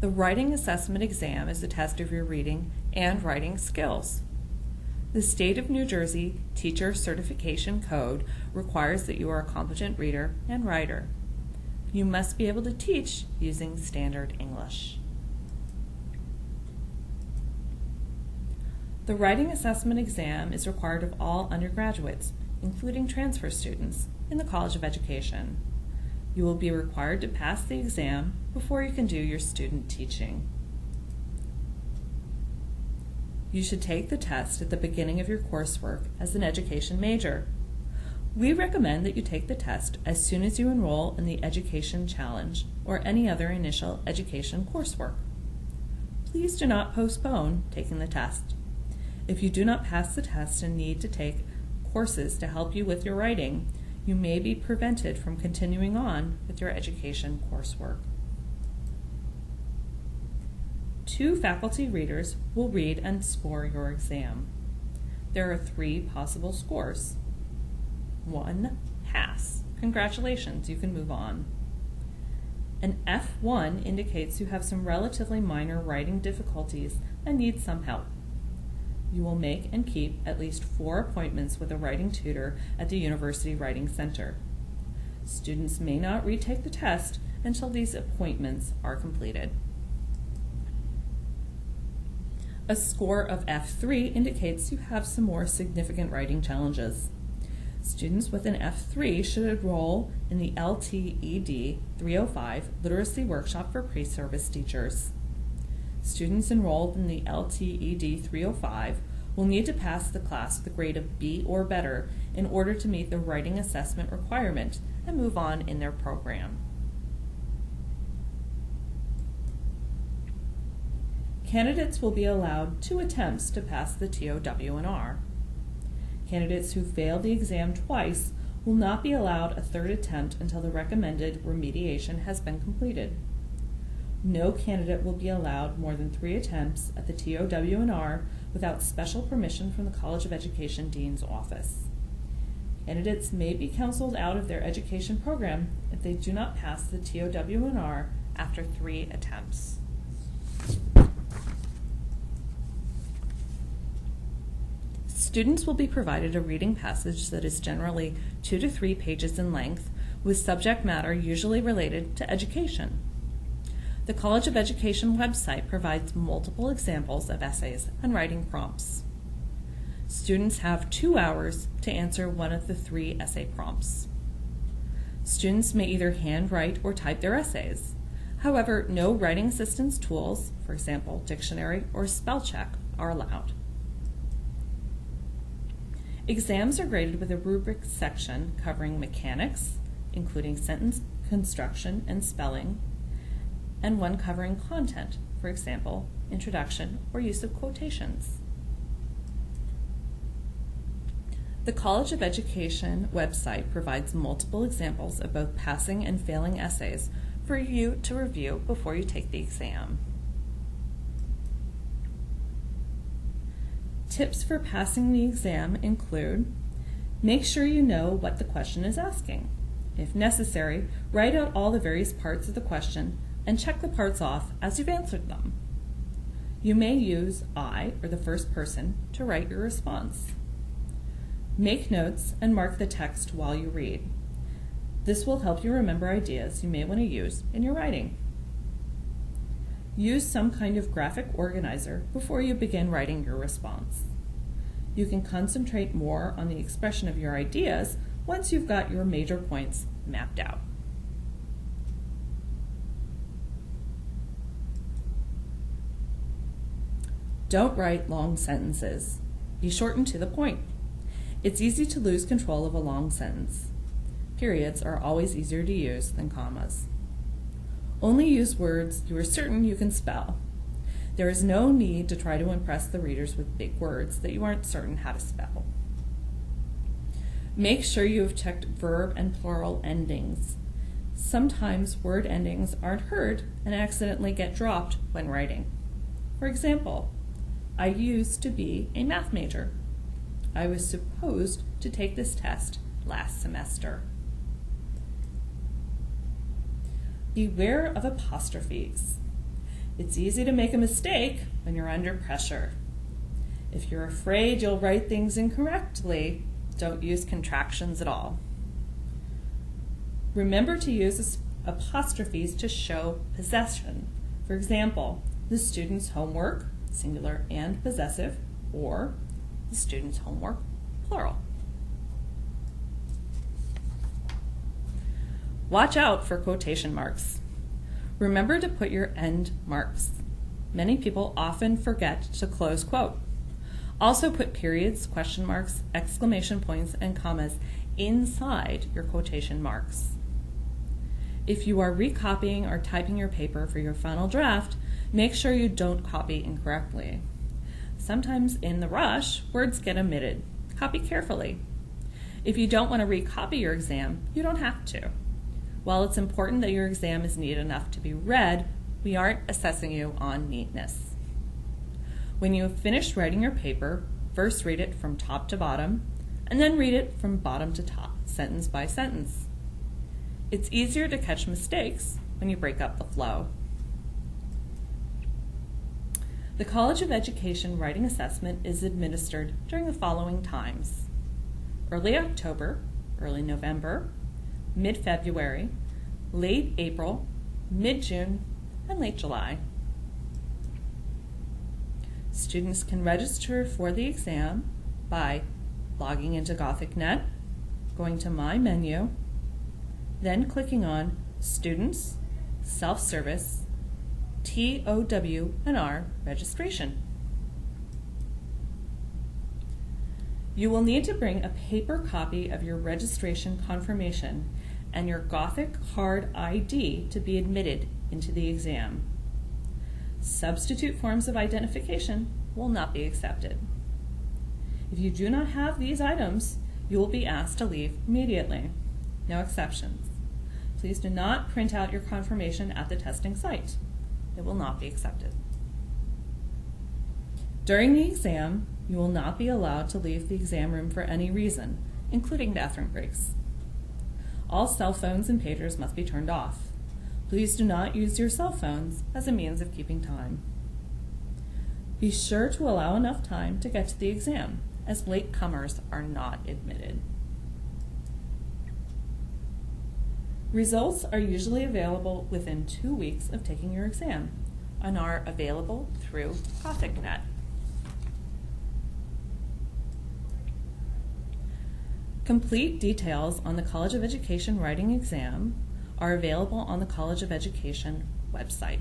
The Writing Assessment Exam is a test of your reading and writing skills. The State of New Jersey Teacher Certification Code requires that you are a competent reader and writer. You must be able to teach using standard English. The Writing Assessment Exam is required of all undergraduates, including transfer students, in the College of Education. You will be required to pass the exam before you can do your student teaching. You should take the test at the beginning of your coursework as an education major. We recommend that you take the test as soon as you enroll in the Education Challenge or any other initial education coursework. Please do not postpone taking the test. If you do not pass the test and need to take courses to help you with your writing, you may be prevented from continuing on with your education coursework. 2 faculty readers will read and score your exam. There are 3 possible scores. 1, pass. Congratulations, you can move on. An F1 indicates you have some relatively minor writing difficulties and need some help. You will make and keep at least 4 appointments with a writing tutor at the University Writing Center. Students may not retake the test until these appointments are completed. A score of F3 indicates you have some more significant writing challenges. Students with an F3 should enroll in the LTED 305 Literacy Workshop for Pre-Service Teachers. Students enrolled in the LTED 305 will need to pass the class with a grade of B or better in order to meet the writing assessment requirement and move on in their program. Candidates will be allowed 2 attempts to pass the TOW&R. Candidates who fail the exam twice will not be allowed a 3rd attempt until the recommended remediation has been completed. No candidate will be allowed more than 3 attempts at the TOW&R without special permission from the College of Education Dean's office. Candidates may be counseled out of their education program if they do not pass the TOW&R after 3 attempts. Students will be provided a reading passage that is generally 2 to 3 pages in length, with subject matter usually related to education. The College of Education website provides multiple examples of essays and writing prompts. Students have 2 hours to answer one of the 3 essay prompts. Students may either handwrite or type their essays. However, no writing assistance tools, for example, dictionary or spell check, are allowed. Exams are graded with a rubric section covering mechanics, including sentence construction and spelling, and one covering content, for example, introduction or use of quotations. The College of Education website provides multiple examples of both passing and failing essays for you to review before you take the exam. Tips for passing the exam include: make sure you know what the question is asking. If necessary, write out all the various parts of the question and check the parts off as you've answered them. You may use I or the first person to write your response. Make notes and mark the text while you read. This will help you remember ideas you may want to use in your writing. Use some kind of graphic organizer before you begin writing your response. You can concentrate more on the expression of your ideas once you've got your major points mapped out. Don't write long sentences. Be short and to the point. It's easy to lose control of a long sentence. Periods are always easier to use than commas. Only use words you are certain you can spell. There is no need to try to impress the readers with big words that you aren't certain how to spell. Make sure you have checked verb and plural endings. Sometimes word endings aren't heard and accidentally get dropped when writing. For example, I used to be a math major. I was supposed to take this test last semester. Beware of apostrophes. It's easy to make a mistake when you're under pressure. If you're afraid you'll write things incorrectly, don't use contractions at all. Remember to use apostrophes to show possession. For example, the student's homework, singular and possessive, or the student's homework, plural. Watch out for quotation marks. Remember to put your end marks. Many people often forget to close quote. Also put periods, question marks, exclamation points, and commas inside your quotation marks. If you are recopying or typing your paper for your final draft, make sure you don't copy incorrectly. Sometimes in the rush, words get omitted. Copy carefully. If you don't want to recopy your exam, you don't have to. While it's important that your exam is neat enough to be read, we aren't assessing you on neatness. When you have finished writing your paper, first read it from top to bottom, and then read it from bottom to top, sentence by sentence. It's easier to catch mistakes when you break up the flow. The College of Education Writing Assessment is administered during the following times: early October, early November, mid-February, late April, mid-June, and late July. Students can register for the exam by logging into GothicNet, going to My Menu, then clicking on Students, Self-Service, TOW&R Registration. You will need to bring a paper copy of your registration confirmation and your Gothic Card ID to be admitted into the exam. Substitute forms of identification will not be accepted. If you do not have these items, you will be asked to leave immediately. No exceptions. Please do not print out your confirmation at the testing site. It will not be accepted. During the exam, you will not be allowed to leave the exam room for any reason, including bathroom breaks. All cell phones and pagers must be turned off. Please do not use your cell phones as a means of keeping time. Be sure to allow enough time to get to the exam, as latecomers are not admitted. Results are usually available within 2 weeks of taking your exam and are available through GothicNet. Complete details on the College of Education Writing Exam are available on the College of Education website.